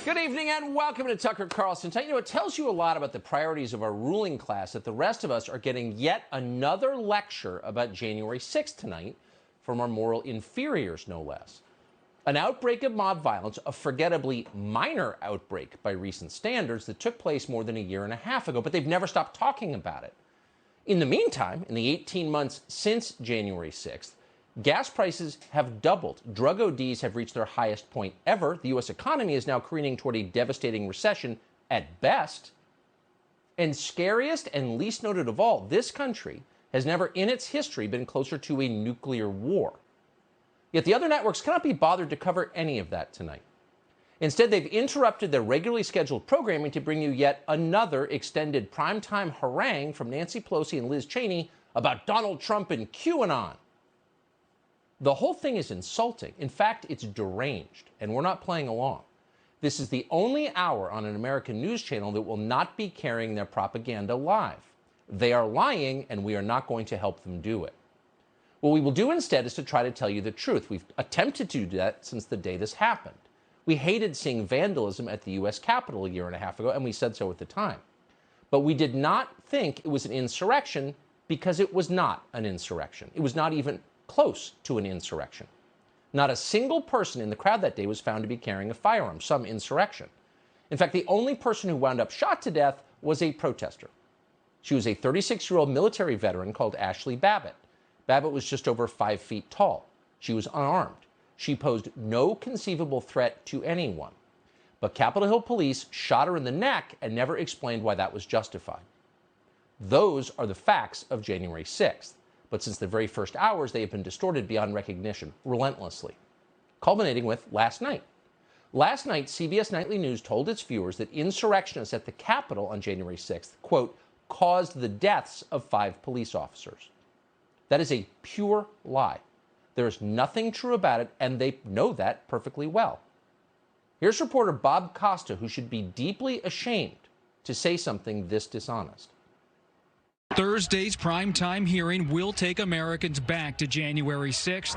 Good evening and welcome to Tucker Carlson. You know, it tells you a lot about the priorities of our ruling class that the rest of us are getting yet another lecture about January 6th tonight from our moral inferiors, no less. An outbreak of mob violence, a forgettably minor outbreak by recent standards that took place more than a year and a half ago, but they've never stopped talking about it. In the meantime, in the 18 months since January 6th, gas prices have doubled. Drug ODs have reached their highest point ever. The U.S. economy is now careening toward a devastating recession at best. And scariest and least noted of all, this country has never in its history been closer to a nuclear war. Yet the other networks cannot be bothered to cover any of that tonight. Instead, they've interrupted their regularly scheduled programming to bring you yet another extended primetime harangue from Nancy Pelosi and Liz Cheney about Donald Trump and QAnon. The whole thing is insulting. In fact, it's deranged, and we're not playing along. This is the only hour on an American news channel that will not be carrying their propaganda live. They are lying, and we are not going to help them do it. What we will do instead is to try to tell you the truth. We've attempted to do that since the day this happened. We hated seeing vandalism at the U.S. Capitol a year and a half ago, and we said so at the time. But we did not think it was an insurrection because it was not an insurrection. It was not even close to an insurrection. Not a single person in the crowd that day was found to be carrying a firearm, some insurrection. In fact, the only person who wound up shot to death was a protester. She was a 36-year-old military veteran called Ashley Babbitt. Babbitt was just over 5 feet tall. She was unarmed. She posed no conceivable threat to anyone. But Capitol Hill police shot her in the neck and never explained why that was justified. Those are the facts of January 6th. But since the very first hours, they have been distorted beyond recognition, relentlessly. Culminating with last night. Last night, CBS Nightly News told its viewers that insurrectionists at the Capitol on January 6th, quote, caused the deaths of 5 police officers. That is a pure lie. There is nothing true about it, and they know that perfectly well. Here's reporter Bob Costa, who should be deeply ashamed to say something this dishonest. Thursday's primetime hearing will take Americans back to January 6th,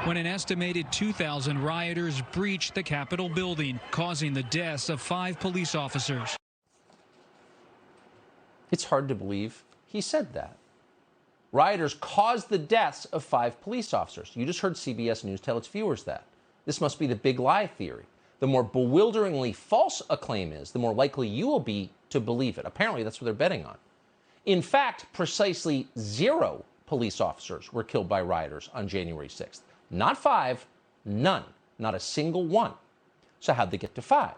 when an estimated 2,000 rioters breached the Capitol building, causing the deaths of 5 police officers. It's hard to believe he said that. Rioters caused the deaths of 5 police officers. You just heard CBS News tell its viewers that. This must be the big lie theory. The more bewilderingly false a claim is, the more likely you will be to believe it. Apparently, that's what they're betting on. In fact, precisely 0 police officers were killed by rioters on January 6th. Not 5, none, not a single one. So how'd they get to 5?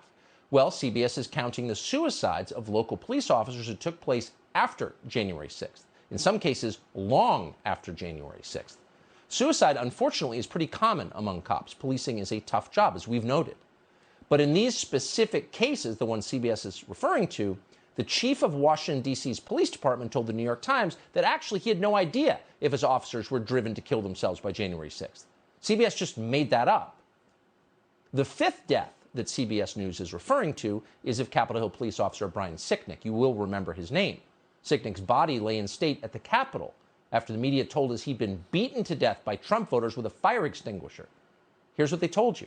Well, CBS is counting the suicides of local police officers that took place after January 6th. In some cases, long after January 6th. Suicide, unfortunately, is pretty common among cops. Policing is a tough job, as we've noted. But in these specific cases, the one CBS is referring to, the chief of Washington, D.C.'s police department told the New York Times that actually he had no idea if his officers were driven to kill themselves by January 6th. CBS just made that up. The 5th death that CBS News is referring to is of Capitol Hill police officer Brian Sicknick. You will remember his name. Sicknick's body lay in state at the Capitol after the media told us he'd been beaten to death by Trump voters with a fire extinguisher. Here's what they told you.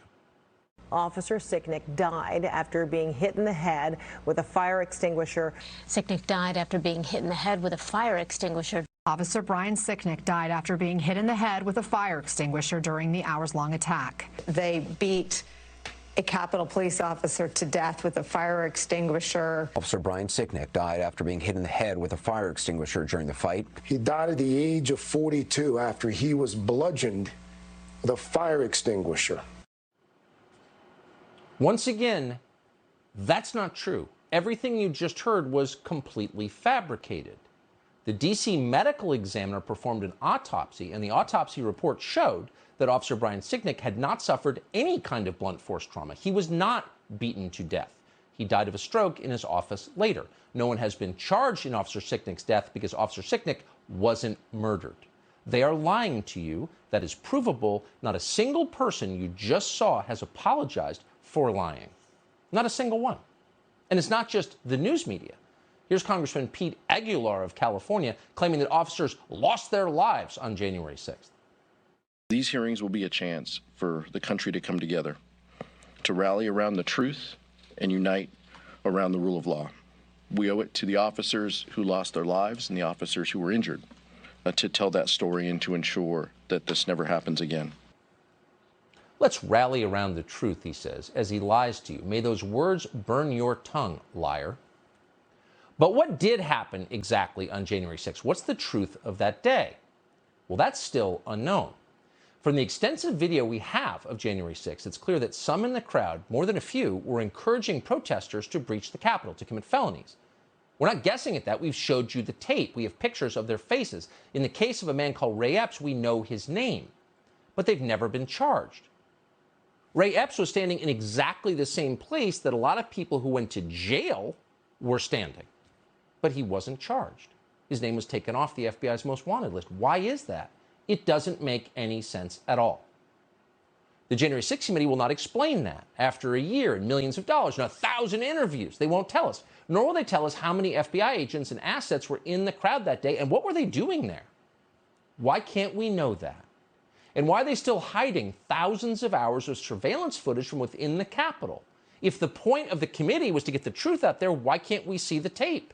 Officer Sicknick died after being hit in the head with a fire extinguisher. Sicknick died after being hit in the head with a fire extinguisher. Officer Brian Sicknick died after being hit in the head with a fire extinguisher during the hours-long attack. They beat a Capitol police officer to death with a fire extinguisher. Officer Brian Sicknick died after being hit in the head with a fire extinguisher during the fight. He died at the age of 42 after he was bludgeoned with a fire extinguisher. Once again, that's not true. Everything you just heard was completely fabricated. The D.C. medical examiner performed an autopsy, and the autopsy report showed that Officer Brian Sicknick had not suffered any kind of blunt force trauma. He was not beaten to death. He died of a stroke in his office later. No one has been charged in Officer Sicknick's death because Officer Sicknick wasn't murdered. They are lying to you. That is provable. Not a single person you just saw has apologized for lying. Not a single one. And it's not just the news media. Here's Congressman Pete Aguilar of California claiming that officers lost their lives on January 6th. These hearings will be a chance for the country to come together. to rally around the truth and unite around the rule of law. We owe it to the officers who lost their lives and the officers who were injured to tell that story and to ensure that this never happens again. Let's rally around the truth, he says, as he lies to you. May those words burn your tongue, liar. But what did happen exactly on January 6th? What's the truth of that day? Well, that's still unknown. From the extensive video we have of January 6th, it's clear that some in the crowd, more than a few, were encouraging protesters to breach the Capitol, to commit felonies. We're not guessing at that. We've showed you the tape. We have pictures of their faces. In the case of a man called Ray Epps, we know his name, but they've never been charged. Ray Epps was standing in exactly the same place that a lot of people who went to jail were standing, but he wasn't charged. His name was taken off the FBI's most wanted list. Why is that? It doesn't make any sense at all. The January 6th committee will not explain that. After a year and millions of dollars and 1,000 interviews, they won't tell us. Nor will they tell us how many FBI agents and assets were in the crowd that day and what were they doing there. Why can't we know that? And why are they still hiding thousands of hours of surveillance footage from within the Capitol? If the point of the committee was to get the truth out there, why can't we see the tape?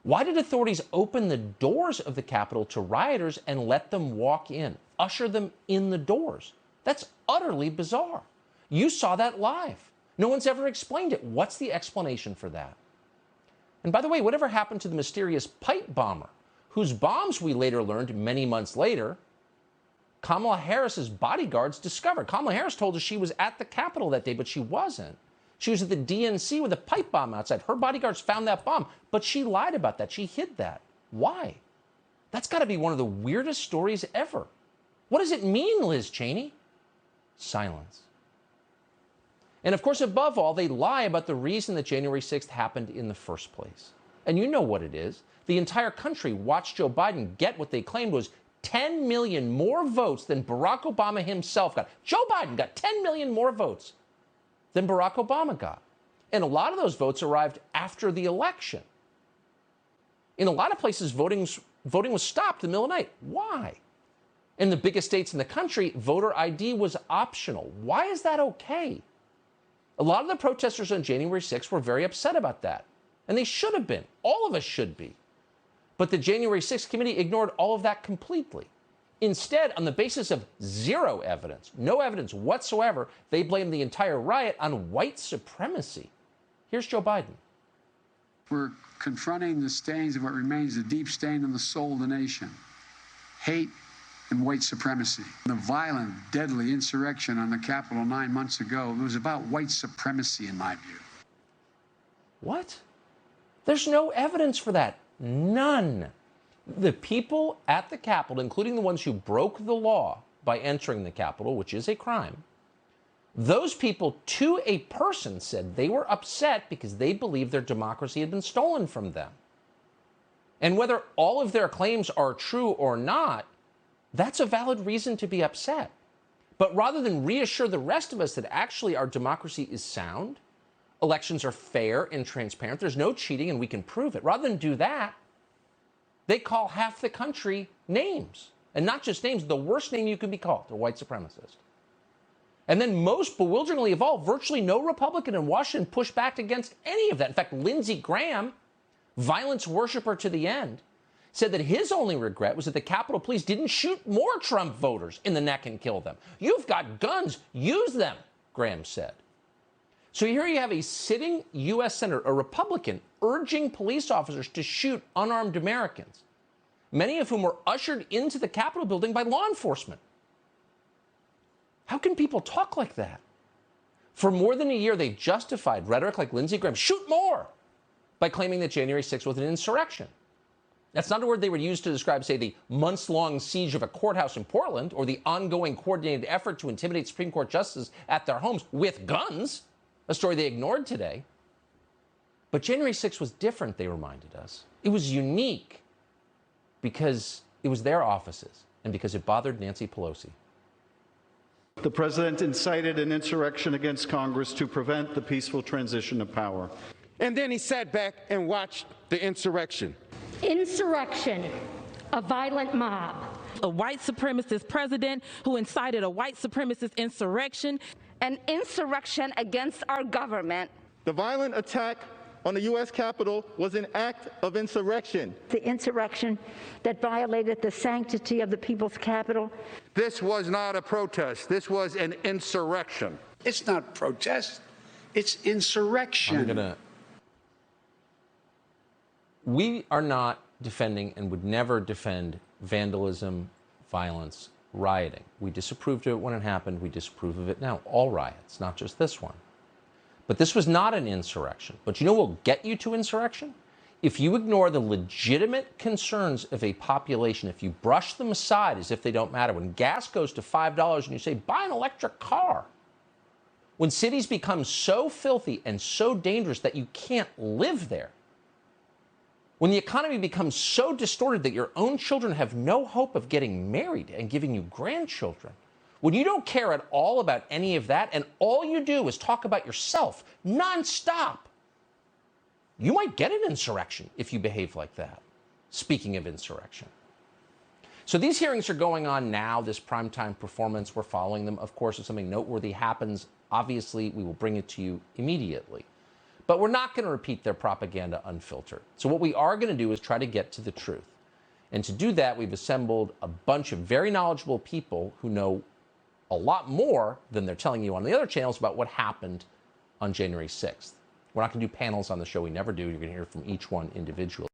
Why did authorities open the doors of the Capitol to rioters and let them walk in, usher them in the doors? That's utterly bizarre. You saw that live. No one's ever explained it. What's the explanation for that? And by the way, whatever happened to the mysterious pipe bomber, whose bombs we later learned many months later, Kamala Harris's bodyguards discovered? Kamala Harris told us she was at the Capitol that day, but she wasn't. She was at the DNC with a pipe bomb outside. Her bodyguards found that bomb, but she lied about that. She hid that. Why? That's got to be one of the weirdest stories ever. What does it mean, Liz Cheney? Silence. And of course, above all, they lie about the reason that January 6th happened in the first place. And you know what it is. The entire country watched Joe Biden get what they claimed was 10 million more votes than Barack Obama himself got. Joe Biden got 10 million more votes than Barack Obama got. And a lot of those votes arrived after the election. In a lot of places, voting was stopped in the middle of the night. Why? In the biggest states in the country, voter ID was optional. Why is that okay? A lot of the protesters on January 6th were very upset about that. And they should have been. All of us should be. But the January 6th committee ignored all of that completely. Instead, on the basis of zero evidence, no evidence whatsoever, they blamed the entire riot on white supremacy. Here's Joe Biden. We're confronting the stains of what remains a deep stain on the soul of the nation. Hate and white supremacy. The violent, deadly insurrection on the Capitol 9 months ago, it was about white supremacy in my view. What? There's no evidence for that. None. The people at the Capitol, including the ones who broke the law by entering the Capitol, which is a crime, those people to a person said they were upset because they believed their democracy had been stolen from them. And whether all of their claims are true or not, that's a valid reason to be upset. But rather than reassure the rest of us that actually our democracy is sound, elections are fair and transparent, there's no cheating and we can prove it, rather than do that, they call half the country names. And not just names, the worst name you can be called, a white supremacist. And then most bewilderingly of all, virtually no Republican in Washington pushed back against any of that. In fact, Lindsey Graham, violence worshiper to the end, said that his only regret was that the Capitol Police didn't shoot more Trump voters in the neck and kill them. You've got guns, use them, Graham said. So here you have a sitting U.S. Senator, a Republican, urging police officers to shoot unarmed Americans, many of whom were ushered into the Capitol building by law enforcement. How can people talk like that? For more than a year, they justified rhetoric like Lindsey Graham, shoot more, by claiming that January 6th was an insurrection. That's not a word they would use to describe, say, the months-long siege of a courthouse in Portland or the ongoing coordinated effort to intimidate Supreme Court justices at their homes with guns, a story they ignored today. But January 6th was different, they reminded us. It was unique because it was their offices and because it bothered Nancy Pelosi. The president incited an insurrection against Congress to prevent the peaceful transition of power. And then he sat back and watched the insurrection. Insurrection, a violent mob. A white supremacist president who incited a white supremacist insurrection. an insurrection against our government. The violent attack on the U.S. Capitol was an act of insurrection. The insurrection that violated the sanctity of the people's capital. This was not a protest. This was an insurrection. It's not protest. It's insurrection. We are not defending and would never defend vandalism, violence, rioting. We disapproved of it when it happened. We disapprove of it now. All riots, not just this one. But this was not an insurrection. But you know what will get you to insurrection? If you ignore the legitimate concerns of a population, if you brush them aside as if they don't matter, when gas goes to $5 and you say, buy an electric car, when cities become so filthy and so dangerous that you can't live there, when the economy becomes so distorted that your own children have no hope of getting married and giving you grandchildren, when you don't care at all about any of that and all you do is talk about yourself nonstop, you might get an insurrection if you behave like that. Speaking of insurrection. So these hearings are going on now, this primetime performance, we're following them. Of course, if something noteworthy happens, obviously we will bring it to you immediately. But we're not going to repeat their propaganda unfiltered. So what we are going to do is try to get to the truth. And to do that, we've assembled a bunch of very knowledgeable people who know a lot more than they're telling you on the other channels about what happened on January 6th. We're not going to do panels on the show. We never do. You're going to hear from each one individually.